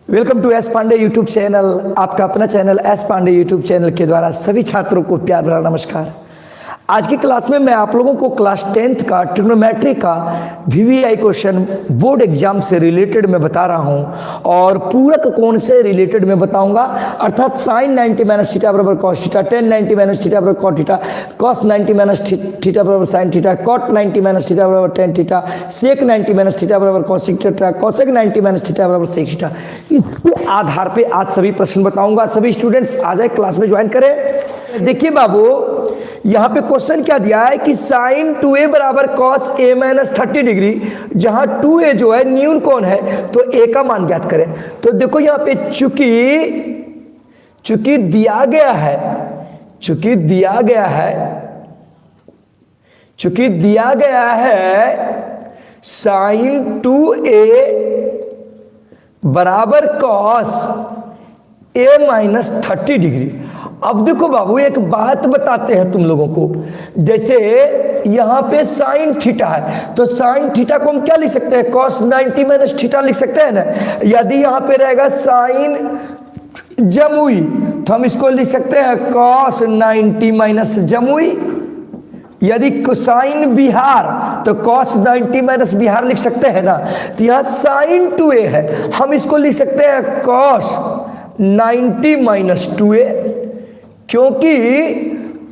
Welcome to S Pandey YouTube channel. आपका अपना channel S Pandey YouTube channel के द्वारा सभी छात्रों को प्यार भरा नमस्कार। आज की क्लास में मैं आप लोगों को क्लास 10th का ट्रिग्नोमेट्री का वीवीआई क्वेश्चन बोर्ड एग्जाम से रिलेटेड मैं बता रहा हूं और पूरक कोण से रिलेटेड मैं बताऊंगा। अर्थात साइन 90 माइनस थीटा बराबर cos theta, tan 90 minus theta बराबर cot theta, cos 90 minus theta बराबर sine theta, cot 90 minus theta बराबर tan theta, sec 90 minus theta बराबर cosec theta, cosec 90 minus theta बराबर सेक थीटा। इसके आधार पे आज सभी प्रश्न बताऊंगा। सभी स्टूडेंट्स आ जाए, क्लास में ज्वाइन करें। देखिए बाबू, यहां पे क्वेश्चन क्या दिया है कि साइन 2a बराबर कॉस a माइनस 30 डिग्री, जहां 2a जो है न्यून कोण है तो a का मान ज्ञात करें। तो देखो यहां पे चूंकि दिया गया है साइन 2a बराबर कॉस a माइनस 30 डिग्री। अब देखो बाबू, एक बात बताते हैं तुम लोगों को। जैसे यहां पे साइन थीटा है तो साइन थीटा को हम क्या लिख सकते हैं? कॉस 90 माइनस थीटा लिख सकते हैं ना। यदि यहां पे रहेगा साइन जमुई तो हम इसको लिख सकते हैं कॉस 90 माइनस जमुई। यदि साइन बिहार तो कॉस 90 माइनस बिहार लिख सकते हैं ना। तो यहां साइन 2a है, हम इसको लिख सकते हैं कॉस 90 माइनस 2a, क्योंकि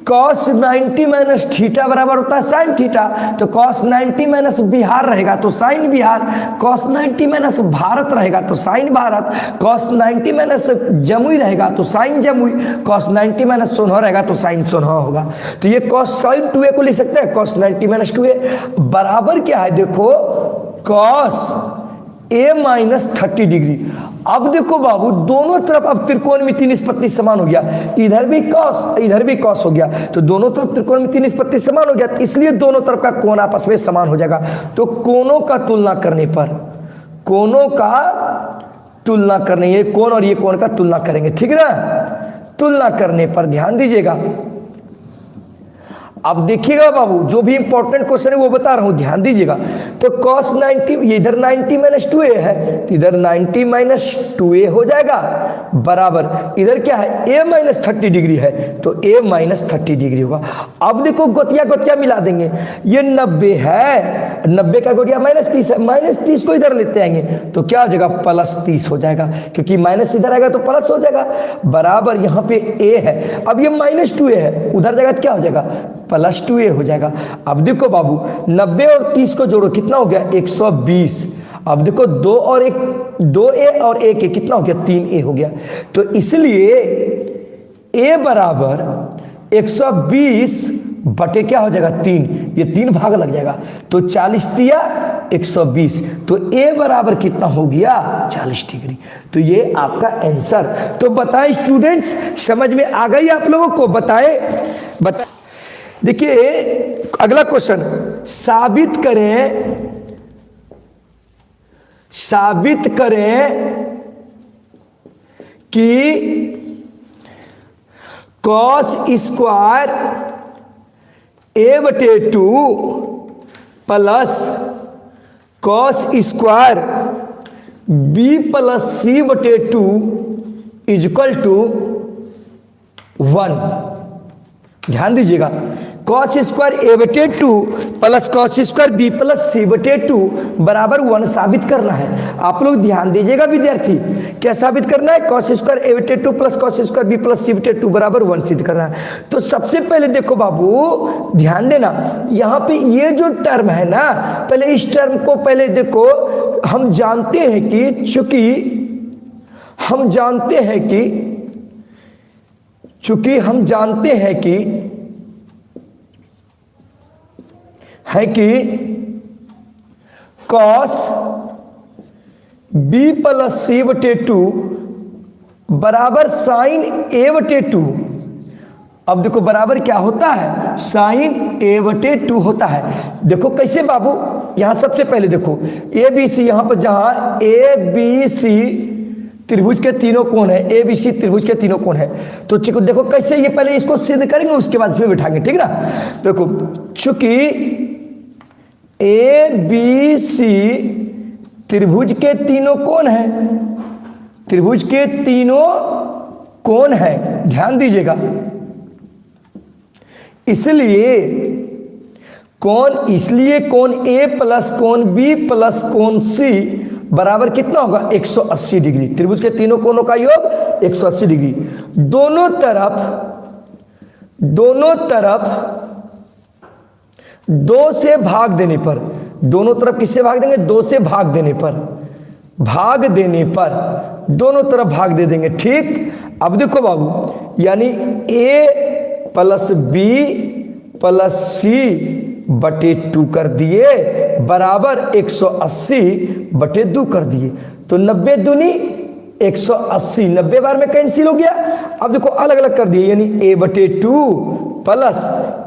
cos 90 माइनस थीटा बराबर होता है साइन थीटा। तो cos 90 माइनस बिहार रहेगा तो sine Bihar, cos 90 minus Bharat रहेगा तो sine Bharat, cos 90 minus Jamui रहेगा तो साइन जमुई, cos 90 माइनस सोनह रहेगा तो साइन सोनह होगा। तो ये cos साइन 2a को लिख सकते हैं cos 90 माइनस 2a बराबर क्या है? देखो cos a माइनस 30 डिग्री। अब देखो बाबू, दोनों तरफ अब त्रिकोणमिति निष्पत्ति समान हो गया, इधर भी कॉस हो गया, तो दोनों तरफ त्रिकोणमिति निष्पत्ति समान हो गया, इसलिए दोनों तरफ का कोण आपस में समान हो जाएगा। तो कोणों का तुलना करने ये कोण और ये कोण का तुलना करेंगे, ठीक है ना। तुलना करने पर ध्यान दीजिएगा। अब देखिएगा बाबू, जो भी इंपॉर्टेंट क्वेश्चन है वो बता रहा हूं, ध्यान दीजिएगा। तो cos 90, ये इधर 90 माइनस 2a है तो इधर 90 माइनस 2a हो जाएगा बराबर, इधर क्या है a माइनस 30 डिग्री है तो a माइनस 30 डिग्री होगा। अब देखो गोतिया मिला देंगे, ये 90 है, 90 का गोतिया माइनस 30 है, माइनस 30 को इधर लेते आएंगे तो क्या हो जाएगा? प्लस 30 हो जाएगा, क्योंकि माइनस इधर आएगा तो प्लस हो जाएगा बराबर। यहाँ पे a है, अब ये माइनस 2a है, उधर जाएगा तो क्या हो जाएगा? प्लस 2a हो जाएगा। अब देखो बाबू, 90 और 30 को जोड़ो, कितना हो गया? 120। अब देखो 2a और 1a कितना हो गया? 3a हो गया। तो इसलिए a बराबर 120 बटे क्या हो जाएगा? 3, ये 3 भाग लग जाएगा तो 40 दिया 120, तो a बराबर कितना हो गया? 40 डिग्री। तो ये आपका आंसर। तो बताएं स्टूडेंट्स, समझ में आ गई आप लोगों को? बताएं। देखिए अगला क्वेश्चन, साबित करें कि cos स्क्वायर a बटे 2 plus cos square b plus c बटे 2 इक्वल टू 1। ध्यान दीजिएगा, cos स्क्वायर a बटे 2 plus cos square b plus c बटे 2 बराबर 1 साबित करना है। आप लोग ध्यान दीजिएगा विद्यार्थी, क्या साबित करना है? cos स्क्वायर a बटे 2 plus cos square b plus c बटे 2 बराबर 1 सिद्ध करना है। तो सबसे पहले देखो बाबू, ध्यान देना, यहाँ पे ये जो टर्म है ना, पहले इस टर्म को पहले देखो। हम जानते हैं कि चूंकि हम जानते हैं कि cos b प्लस c बटे 2 बराबर साइन a बटे 2। अब देखो बराबर क्या होता है? साइन a बटे 2 होता है। देखो कैसे बाबू, यहां सबसे पहले देखो a b c, यहां पर जहां a b c त्रिभुज के तीनों कोण है, ए बी सी त्रिभुज के तीनों कोण है। तो देखो कैसे, ये पहले इसको सिद्ध करेंगे उसके बाद इसमें बिठाएंगे, ठीक ना। देखो चूंकि ए बी सी त्रिभुज के तीनों कोण हैं, त्रिभुज के तीनों कोण हैं, ध्यान दीजिएगा। इसलिए कोण ए प्लस कोण बी प्लस कोण सी बराबर कितना होगा 180 डिग्री। त्रिभुज के तीनों कोणों का योग 180 डिग्री। दोनों तरफ 2 से भाग देने पर, दोनों तरफ किससे भाग देंगे 2 से भाग देने पर दोनों तरफ भाग दे देंगे, ठीक। अब देखो बाबू, यानी a plus B plus C बटे 2 कर दिए बराबर 180 बटे 2 कर दिए। तो 90 दूनी 180, 90 बार में कैंसिल हो गया। अब देखो अलग अलग कर दिए, यानी a बटे 2 प्लस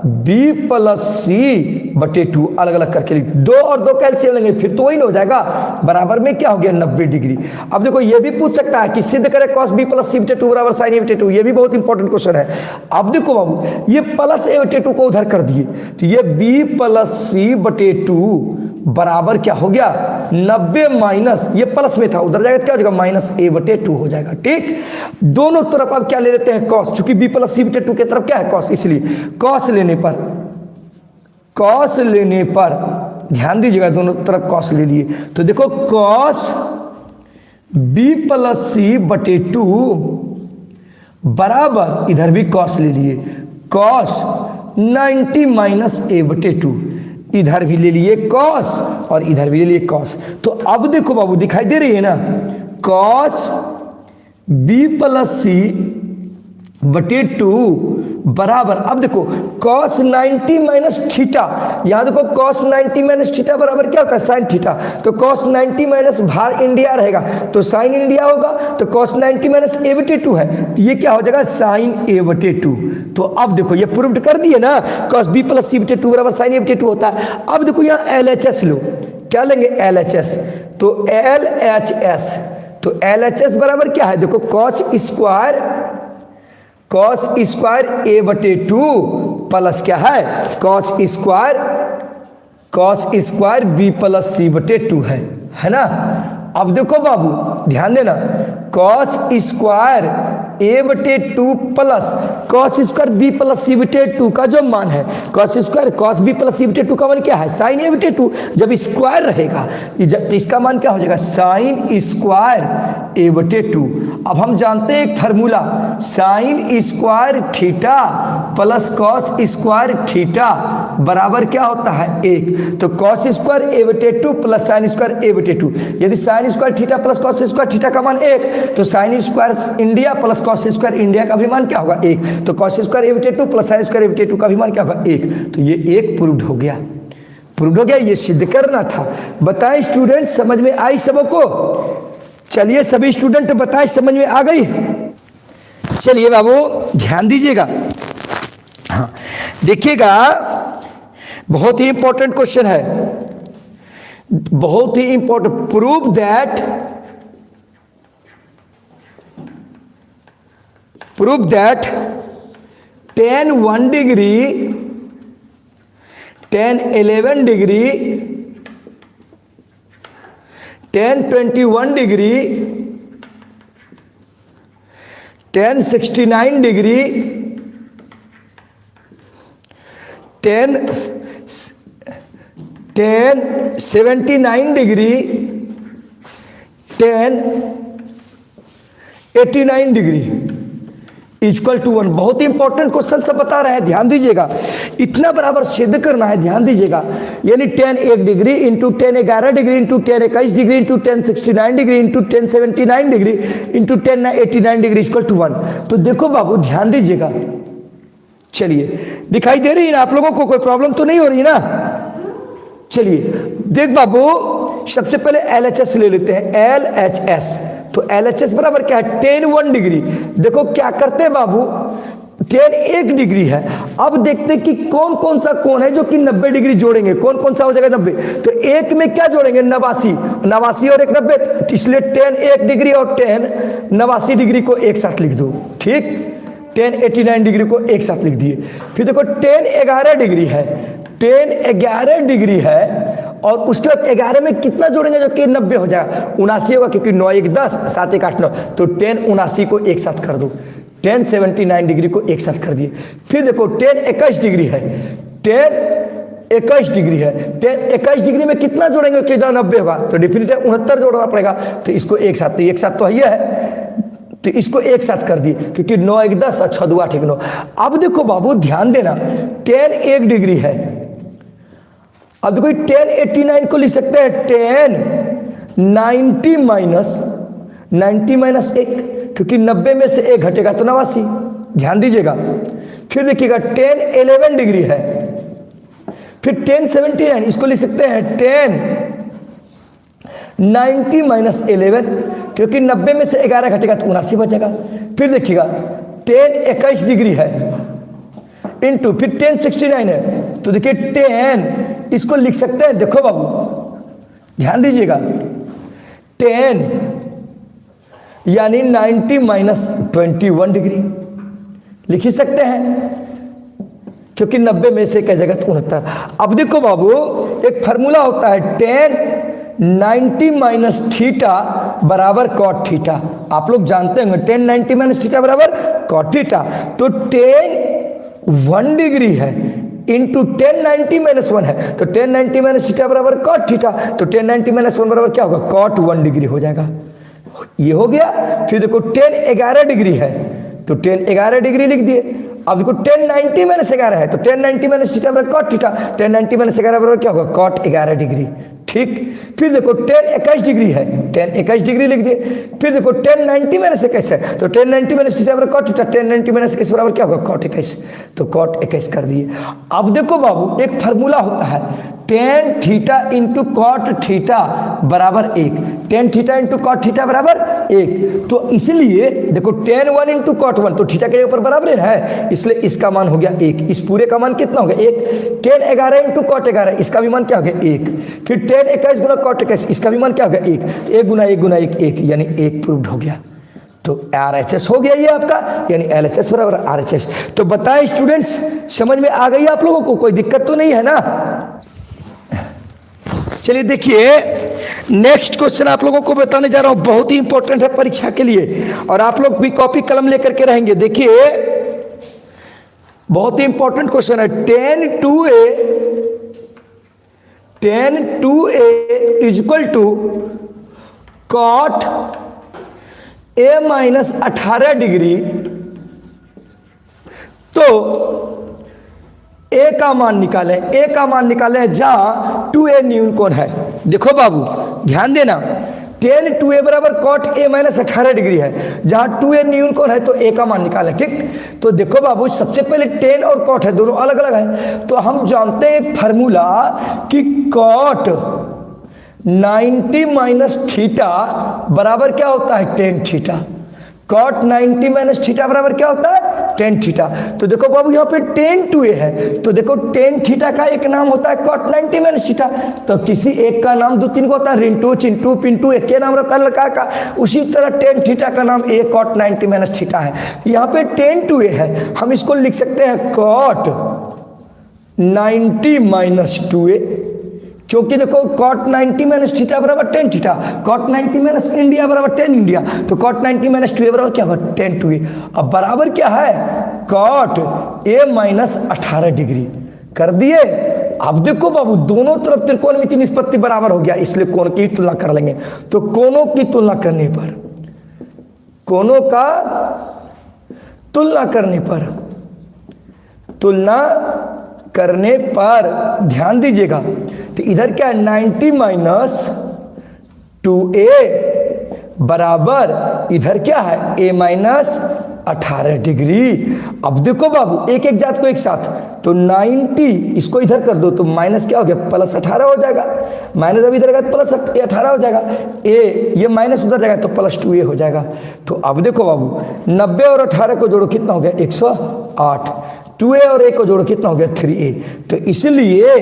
बी प्लस सी बटे 2 अलग अलग करके लिख, 2 और 2 कैल्सियम लेंगे फिर तो वही ना हो जाएगा, बराबर में क्या हो गया 90 डिग्री। अब देखो ये भी पूछ सकता है कि सिद्ध करें cos b प्लस सी बटे 2 बराबर sin a बटे 2, ये भी बहुत इंपॉर्टेंट क्वेश्चन है। अब देखो बाबू, ये प्लस a बटे 2 को उधर कर दिए, तो ये b प्लस सी बटे 2 बराबर क्या हो गया 90 माइनस, ये प्लस में था उधर जाएगा क्या हो जाएगा माइनस a बटे 2 हो जाएगा, ठीक। दोनों तरफ अब क्या ले लेते हैं cos, चूंकि b प्लस सी बटे 2 की तरफ क्या है cos, इसलिए cos लेने पर ध्यान दीजिएगा, दोनों तरफ cos ले लिए। तो देखो cos b प्लस सी बटे 2 बराबर, इधर भी cos ले लिए, cos 90 माइनस a बटे 2, इधर भी ले लिए cos और इधर भी ले लिए cos। तो अब देखो बाबू, दिखाई दे रही है ना, cos b प्लस सी बटे 2 बराबर, अब देखो cos 90 माइनस थीटा, यहां देखो cos 90 माइनस थीटा बराबर क्या होता है sin थीटा, तो cos 90 माइनस भार इंडिया रहेगा तो sin इंडिया होगा, तो cos 90 माइनस a बटे 2 है, तो ये क्या हो जाएगा sin a बटे 2। तो अब देखो ये प्रूव्ड कर दिए ना, cos b प्लस सी बटे 2 बराबर sin a बटे 2 होता है। अब देखो यहाँ LHS लो, क्या लेंगे LHS, तो LHS, तो LHS बराबर क्या है, देखो cos स्क्वायर a बटे 2 प्लस क्या है cos square b plus C बटे 2 है ना। अब देखो बाबू ध्यान देना, cos स्क्वायर a बटे 2 plus cos square b plus C बटे 2 का जो मान है, cos square cos b plus C बटे 2 का मान क्या है sin a बटे 2, जब स्क्वायर रहेगा तो इसका मान क्या हो जाएगा sin स्क्वायर a बटे 2। अब हम जानते हैं एक formula, sin square theta plus cos square theta बराबर क्या होता है 1, तो cos स्क्वायर a बटे 2 प्लस sin स्क्वायर a बटे 2, यदि sin square theta plus cos square theta का मान 1, तो sin square India plus cos square India का भी मान क्या होगा 1, तो cos स्क्वायर a बटे 2 प्लस sin स्क्वायर a बटे 2 का भी मान क्या होगा 1, तो ये 1 प्रूव्ड हो गया, ये सिद्ध करना था। बताएं स्टूडेंट, समझ में आई सबको? चलिए सभी स्टूडेंट बताएं समझ में आ गई? चलिए बाबू ध्यान दीजिएगा, हाँ देखिएगा, बहुत ही इंपॉर्टेंट क्वेश्चन है, बहुत ही important. Prove that tan 1 degree, tan 11 degree, tan 21 degree, tan 69 degree, tan 79 degree, tan 89 degree equal to 1। बहुत ही इंपॉर्टेंट क्वेश्चन सब बता रहे हैं, ध्यान दीजिएगा, इतना बराबर सिद्ध करना है, ध्यान दीजिएगा। यानी tan 1 degree into tan 11 degree into tan 21 degree into tan 69 degree into tan 79 degree into tan 89 degree equal to 1। तो देखो बाबू ध्यान दीजिएगा, चलिए दिखाई दे रही है ना आप लोगों को, कोई प्रॉब्लम तो नहीं हो रही ना? चलिए देख बाबू, सबसे पहले LHS ले लेते हैं, LHS। तो LHS बराबर क्या है tan 1 डिग्री। देखो क्या करते हैं बाबू, tan 1 डिग्री है, अब देखते हैं कि कौन कौन सा कोण है जो कि 90 डिग्री जोड़ेंगे, कौन कौन सा हो जाएगा 90, तो एक में क्या जोड़ेंगे 89 और एक 90, इसलिए tan 1 डिग्री और tan 89 डिग्री को एक साथ लिख दो, ठीक। tan 89 डिग्री को एक साथ लिख दिए। फिर देखो tan 11 डिग्री है, tan 11 डिग्री है और उसके बाद 11 में कितना जोड़ेंगे जो कि 90 हो जाएगा, 79 होगा, क्योंकि 9 1 10, 7 1 8 9, तो 10 79 को एक साथ कर दो, 10 79 डिग्री को एक साथ कर दिए। फिर देखो 10 21 डिग्री है, 10 21 डिग्री है, 10 21 डिग्री में कितना जोड़ेंगे कि 90 होगा, तो डेफिनेटली 69 जोड़ना पड़ेगा, तो इसको एक साथ तो ये है, तो इसको एक साथ कर दिए, क्योंकि 9 1 10 और 6 2 8 1 9। अब देखो बाबू ध्यान देना, 10 1 डिग्री है, अब देखो 10 89 को लिख सकते हैं 10 90 माइनस 1, क्योंकि 90 में से 1 घटेगा तो 89, ध्यान दीजिएगा। फिर देखिएगा 10 11 डिग्री है, फिर 10 79, इसको लिख सकते हैं 10 90 माइनस 11, क्योंकि 90 में से 11 घटेगा तो 79 बचेगा। फिर देखिएगा 10 21 डिग्री है इंटू, फिर 10 69 है, तो देखिए 10, इसको लिख सकते हैं, देखो बाबू ध्यान दीजिएगा, 10 यानी 90 माइनस 21 डिग्री लिख ही सकते हैं, क्योंकि 90 में से कैसे तो 69। अब देखो बाबू एक फार्मूला होता है 10 90 माइनस थीटा बराबर कॉट थीटा, आप लोग जानते होंगे 10 90 माइनस थीटा बराबर कॉट थीटा, तो 10 1 डिग्री है इंटू 10 90 माइनस 1 है, तो 10 90 माइनस थीटा बराबर कॉट थीटा, तो 10 90 माइनस 1 बराबर क्या होगा, कॉट 1 डिग्री हो जाएगा, ये हो गया। फिर देखो 10 11 डिग्री है, तो 10 11 डिग्री लिख दिए। अब देखो 10 90 माइनस 11 है, तो 10 90 माइनस थीटा बराबर कॉट थीटा, 10 90 माइनस 11 बराबर क्या होगा, कॉट 11 डिग्री, ठीक। फिर देखो 10 21 डिग्री है, 10 21 डिग्री लिख दिए। फिर देखो 10 90 माइनस 21 है, तो 10 90 माइनस थीटा बराबर कॉट थीटा, 10 90 माइनस 21 बराबर क्या होगा, कॉट 21, तो कॉट 21 कर दिए। अब देखो बाबू एक फार्मूला होता है tan theta into cot theta बराबर 1, tan theta into cot theta बराबर 1, तो इसलिए देखो tan 1 इंटू कॉट 1, तो थीटा के ऊपर बराबर है, इसलिए इसका मान हो गया 1, इस पूरे का मान कितना हो गया 1। tan 11 इंटू कॉट 11, इसका भी मान क्या हो गया 1। फिर tan 21 गुना कॉट 21, इसका भी मान क्या हो गया 1, 1 गुना 1 गुना 1 1, यानी 1 प्रूव्ड हो गया, तो RHS हो गया ये आपका, यानी LHS बराबर RHS। तो बताएं स्टूडेंट्स, समझ में आ गई आप लोगों को, कोई दिक्कत तो नहीं है ना। चलिए देखिए नेक्स्ट क्वेश्चन आप लोगों को बताने जा रहा हूं, बहुत ही इंपॉर्टेंट है परीक्षा के लिए, और आप लोग भी कॉपी कलम लेकर के रहेंगे। देखिए बहुत ही इंपॉर्टेंट क्वेश्चन है, tan 2a is equal to cot a minus 18 degree, तो a का मान निकालें, जहां 2a न्यून कोण है। देखो बाबू ध्यान देना, tan 2a बराबर कॉट a माइनस 18 डिग्री है, जहां 2a न्यून कोण है, तो a का मान निकालें, ठीक। तो देखो बाबू सबसे पहले tan और कॉट है, दोनों अलग अलग है, तो हम जानते हैं एक फार्मूला कि कॉट 90 माइनस थीटा बराबर क्या होता है tan theta, cot 90 minus theta बराबर क्या होता है tan थीटा। तो देखो बाबू यहाँ पे tan 2a है, तो देखो tan थीटा का एक नाम होता है कॉट 90 माइनस थीटा, तो किसी एक का नाम 2 3 को होता है, रिंटू चिंटू पिंटू, एक के नाम रहता है लड़का का, उसी तरह tan थीटा का नाम a कॉट 90 माइनस थीटा है। यहाँ पे tan 2a है, हम इसको लिख सकते हैं कॉट 90 माइनस 2a, क्योंकि देखो cot 90 माइनस थीटा बराबर tan theta, cot 90 minus India बराबर tan इंडिया, तो cot 90 माइनस 2a बराबर क्या होगा tan 2a। अब बराबर क्या है cot a माइनस 18 डिग्री कर दिए। अब देखो बाबू दोनों तरफ त्रिकोण की निष्पत्ति बराबर हो गया, इसलिए कोण की तुलना कर लेंगे। तो कोणों की तुलना करने पर, कोणों का तुलना करने पर ध्यान दीजिएगा, तो इधर क्या है 90 माइनस 2a बराबर इधर क्या है a माइनस 18 डिग्री। अब देखो बाबू एक एक जात को एक साथ, तो 90 इसको इधर कर दो, तो माइनस क्या हो गया प्लस 18 हो जाएगा, माइनस अब इधर का प्लस 18 हो जाएगा, a ये माइनस उधर जाएगा तो प्लस 2a हो जाएगा। तो अब देखो बाबू 90 और 18 को जोड़ो कितना हो गया 108, 2a और a को जोड़ो कितना हो गया 3a, तो इसलिए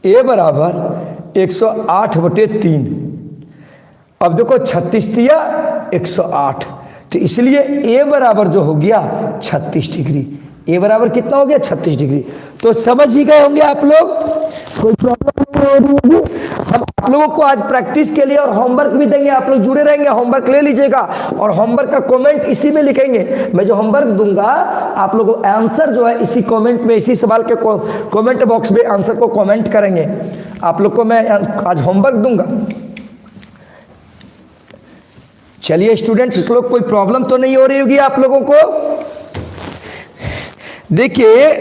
a बराबर 108/3। अब देखो 36 दिया 108, तो इसलिए a बराबर जो हो गया 36 डिग्री, a बराबर कितना हो गया 36 डिग्री। तो समझ ही गए होंगे आप लोग, कोई प्रॉब्लम हम आप लोगों को आज प्रैक्टिस के लिए और होमवर्क भी देंगे, आप लोग जुड़े रहेंगे, होमवर्क ले लीजिएगा और होमवर्क का कमेंट इसी में लिखेंगे। मैं जो होमवर्क दूंगा आप लोगों को आंसर जो है इसी कमेंट में, इसी सवाल के कमेंट बॉक्स में आंसर को कमेंट करेंगे। आप लोग को मैं आज होमवर्क दूंगा। चलिए स्टूडेंट्स, लोग कोई प्रॉब्लम तो नहीं हो रही होगी आप लोगों को? देखिए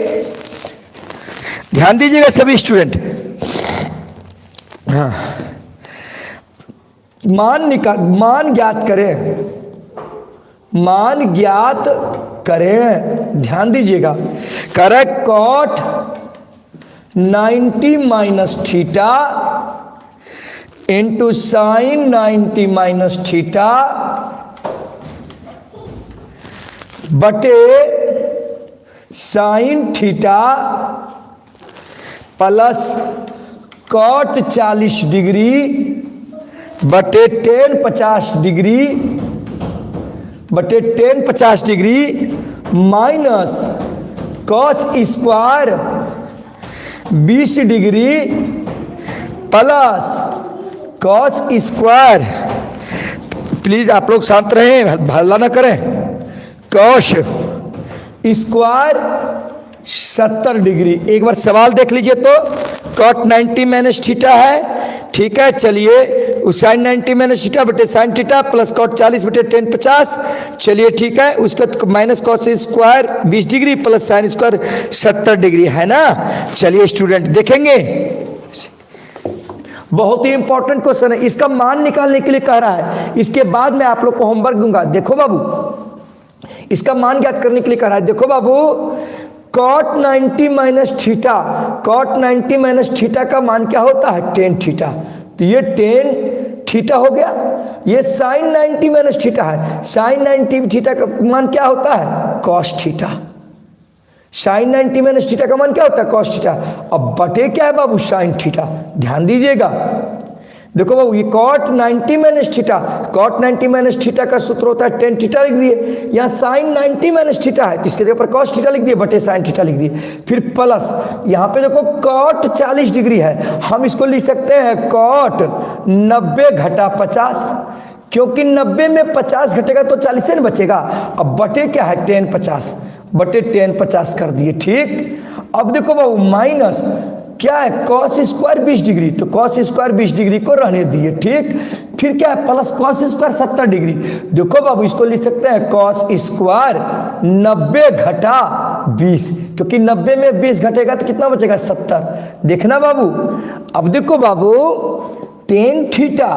ध्यान दीजिएगा सभी स्टूडेंट। हाँ, मान ज्ञात करें, मान ज्ञात करें, ध्यान दीजिएगा। Correct cot 90 minus theta into sine 90 minus theta बटे sine theta plus cot 40 degree बटे टेन 50 डिग्री बटे tan 50 degree minus cos square 20 degree plus cos square, please आप लोग शांत रहें, हल्ला ना करें, कॉस स्क्वायर 70 डिग्री। एक बार सवाल देख लीजिए तो, कॉट 90 माइनस थीटा है, ठीक है। चलिए उस साइन 90 माइनस थीटा बटे साइन थीटा प्लस कॉट 40 बटे टेन 50, चलिए ठीक है। उसका minus cos square 20 degree plus sine square 70 degree है ना। चलिए स्टूडेंट देखेंगे, बहुत ही इंपॉर्टेंट क्वेश्चन है, इसका मान निकालने के लिए कह रहा है। इसके बाद मैं आप लोग को होमवर्क दूंगा। देखो बाबू, इसका मान ज्ञात करने के लिए कह रहा है। देखो बाबू, cot 90 minus theta, cot 90 minus theta का मान क्या होता है? Tan theta. तो ये टेन थीटा हो गया। ये साइन 90 माइनस थीटा है, साइन 90 थीटा का मान क्या होता है? Cos theta. Sine 90 minus theta का मान क्या होता है? Cos theta. अब बटे क्या है बाबू? Sine theta. ध्यान दीजिएगा, देखो बाबू, ये cot 90 minus theta, cot 90 minus theta का सूत्र होता है टेन थीटा लिख दिए। यहाँ साइन 90 माइनस थीटा है तो इसके जगह पर कॉस थीटा लिख दिए बटे साइन थीटा लिख दिए। फिर प्लस यहाँ पे देखो कॉट 40 डिग्री है, हम इसको लिख सकते हैं कॉट 90 घटा 50, क्योंकि 90 में 50 घटेगा तो 40 से नहीं बचेगा। अब बटे क्या है? टेन 50 बटे टेन 50 कर दिए, ठीक। अब देखो बाबू माइनस क्या है? कॉस स्क्वायर 20 डिग्री, तो कॉस स्क्वायर 20 डिग्री को रहने दिए, ठीक। फिर क्या है? Plus cos square 70 degree. देखो बाबू इसको लिख सकते हैं कॉस स्क्वायर 90 घटा 20, क्योंकि 90 में 20 घटेगा तो कितना बचेगा? 70। देखना बाबू, अब देखो बाबू टेन थीटा,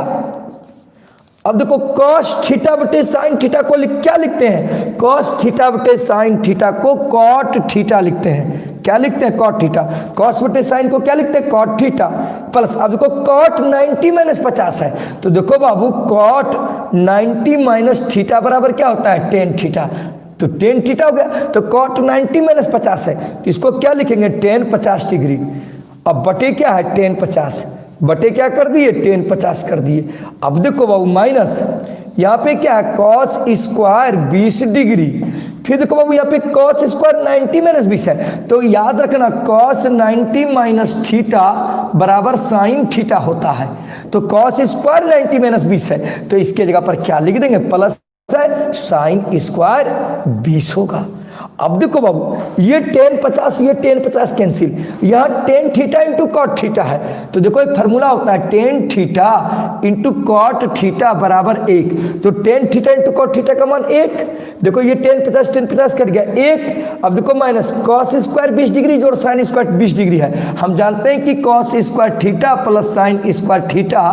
अब देखो कॉस थीटा बटे साइन थीटा को क्या लिखते हैं? कॉस थीटा बटे साइन थीटा को कॉट थीटा लिखते हैं। क्या लिखते हैं? Cot theta. कॉस बटे साइन को क्या लिखते हैं? Cot theta. प्लस अब देखो कॉट 90 माइनस 50 है, तो देखो बाबू कॉट 90 माइनस थीटा बराबर क्या होता है? Tan theta. तो टेन थीटा हो गया। तो कॉट 90 माइनस 50 है तो इसको क्या लिखेंगे? Ten 50 degree. अब बटे क्या है? टेन 50 बटे क्या कर दिए? टेन 50 कर दिए। अब देखो बाबू माइनस यहाँ पे क्या है? Cos square 20 degree. फिर देखो बाबू यहाँ पे कॉस स्क्वायर 90 माइनस 20 है, तो याद रखना कॉस 90 माइनस थीटा बराबर साइन थीटा होता है। तो कॉस स्क्वायर 90 माइनस 20 है, तो इसके जगह पर क्या लिख देंगे? प्लस है साइन स्क्वायर 20 होगा। अब देखो बाबू ये टेन 50 ये टेन 50 कैंसिल, यहाँ tan theta into cot theta है, तो देखो एक फार्मूला होता है tan theta into cot theta बराबर 1। तो tan theta into cot theta का मान 1। देखो ये टेन 50 कट गया 1। अब देखो माइनस कॉस स्क्वायर 20 डिग्री जोड़ साइन स्क्वायर 20 डिग्री है। हम जानते हैं कि cos square theta plus sine square theta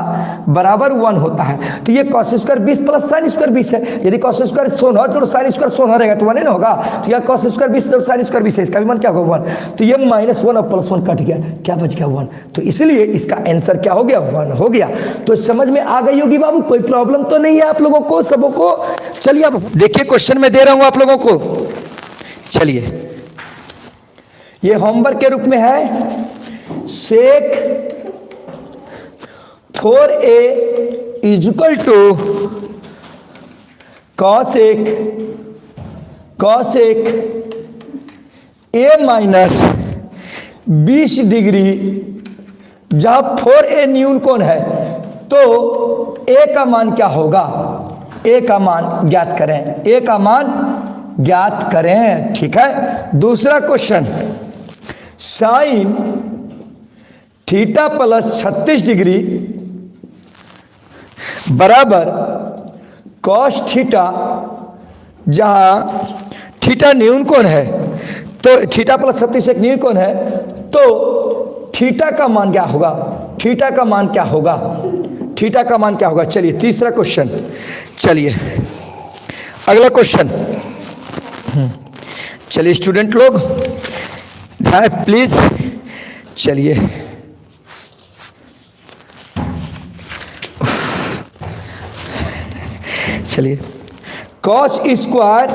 बराबर 1 होता है। तो ये cos square 20 plus sine square 20 है। यदि कॉस स्क्वायर 16 जोड़ साइन स्क्वायर 16 रहेगा तो 1 ही ना होगा। तो यहाँ कॉस स्क्वायर 20 जोड़ साइन स्क्वायर 20 है, इसका भी मान क्या होगा? 1। तो ये माइनस 1 और प्लस 1 कट गया, क्या बच गया? 1। तो इसलिए इसका आंसर क्या हो गया? 1 हो गया। तो समझ में आ गई होगी बाबू, कोई प्रॉब्लम तो नहीं है आप लोगों को सबों को? चलिए अब देखिए क्वेश्चन में दे रहा हूं आप लोगों को। चलिए ये होमवर्क के रूप में है। सेक 4a इक्वल टू कॉस एक a माइनस 20 डिग्री जहां 4a न्यून कोण है तो a का मान क्या होगा, a का मान ज्ञात करें, a का मान ज्ञात करें। ठीक है, दूसरा question, sign theta plus 36 degree बराबर कॉस थीटा, जहां थीटा न्यून कोण है तो थीटा प्लस 36 एक न्यून कोण है, तो थीटा का मान क्या होगा, थीटा का मान क्या होगा, थीटा का मान क्या होगा। चलिए तीसरा क्वेश्चन, चलिए अगला क्वेश्चन। चलिए स्टूडेंट लोग ध्यान प्लीज, चलिए चलिए cos square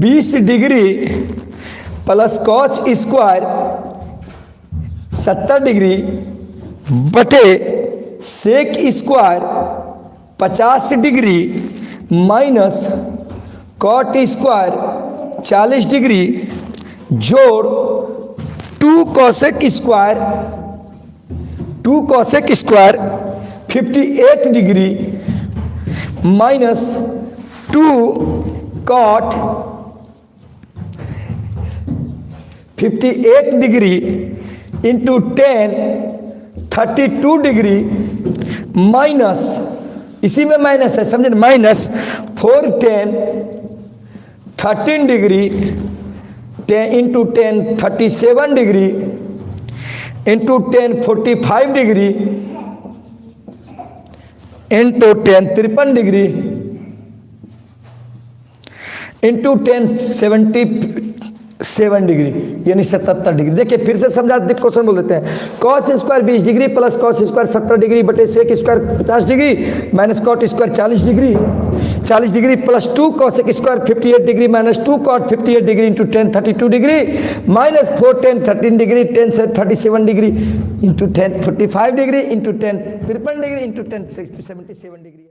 20 degree plus cos square 70 degree बटे sec square 50 degree minus cot square 40 degree जोड़ 2 cosec square 58 degree minus 2 cot 58 degree into 10 32 degree minus, इसी में माइनस है समझे, minus 4 10 13 degree 10 into 10 37 degree into 10 45 degree into 10 53 degree into 10 77 degree यानी 77 degree. देखिए फिर से समझा, क्वेश्चन बोल देते हैं, cos square 20 degree plus cos square 70 degree बटे sec square 50 degree minus cot square 40 degree plus 2 cosec square 58 degree minus 2 cot 58 degree into 10 32 degree minus 4 10 13 degree 10 से 37 degree into 10 45 degree into 10 53 degree into 10 77 degree.